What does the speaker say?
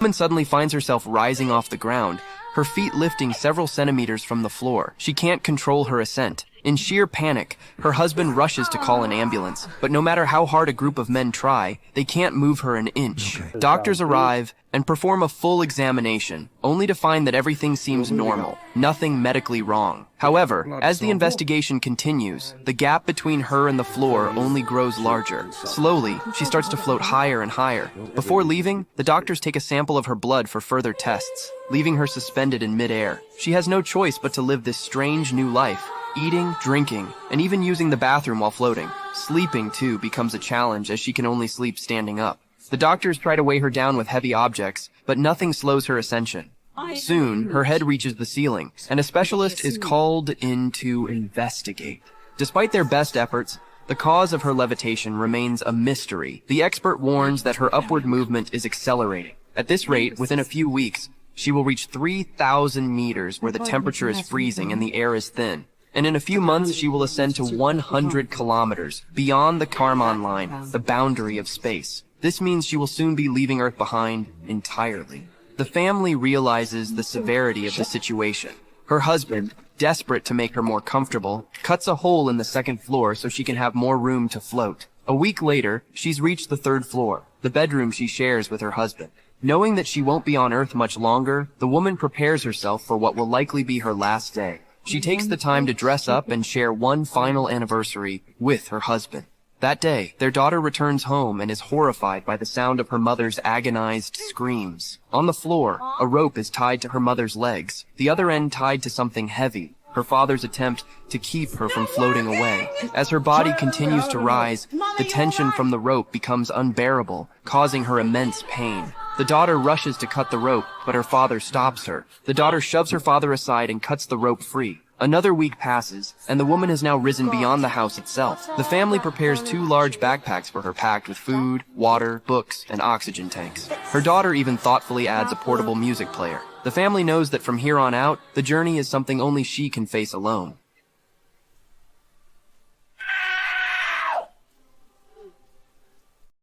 woman suddenly finds herself rising off the ground, her feet lifting several centimeters from the floor. She can't control her ascent. In sheer panic, her husband rushes to call an ambulance, but no matter how hard a group of men try, they can't move her an inch. Doctors arrive and perform a full examination, only to find that everything seems normal, nothing medically wrong. However, as the investigation continues, the gap between her and the floor only grows larger. Slowly, she starts to float higher and higher. Before leaving, the doctors take a sample of her blood for further tests, leaving her suspended in midair. She has no choice but to live this strange new life, eating, drinking, and even using the bathroom while floating. Sleeping, too, becomes a challenge as she can only sleep standing up. The doctors try to weigh her down with heavy objects, but nothing slows her ascension. Soon, her head reaches the ceiling, and a specialist is called in to investigate. Despite their best efforts, the cause of her levitation remains a mystery. The expert warns that her upward movement is accelerating. At this rate, within a few weeks, she will reach 3,000 meters where the temperature is freezing and the air is thin. And in a few months, she will ascend to 100 kilometers, beyond the Kármán line, the boundary of space. This means she will soon be leaving Earth behind entirely. The family realizes the severity of the situation. Her husband, desperate to make her more comfortable, cuts a hole in the second floor so she can have more room to float. A week later, she's reached the third floor, the bedroom she shares with her husband. Knowing that she won't be on Earth much longer, the woman prepares herself for what will likely be her last day. She takes the time to dress up and share one final anniversary with her husband. That day, their daughter returns home and is horrified by the sound of her mother's agonized screams. On the floor, a rope is tied to her mother's legs, the other end tied to something heavy, her father's attempt to keep her from floating away. As her body continues to rise, the tension from the rope becomes unbearable, causing her immense pain. The daughter rushes to cut the rope, but her father stops her. The daughter shoves her father aside and cuts the rope free. Another week passes, and the woman has now risen beyond the house itself. The family prepares 2 large backpacks for her packed with food, water, books, and oxygen tanks. Her daughter even thoughtfully adds a portable music player. The family knows that from here on out, the journey is something only she can face alone.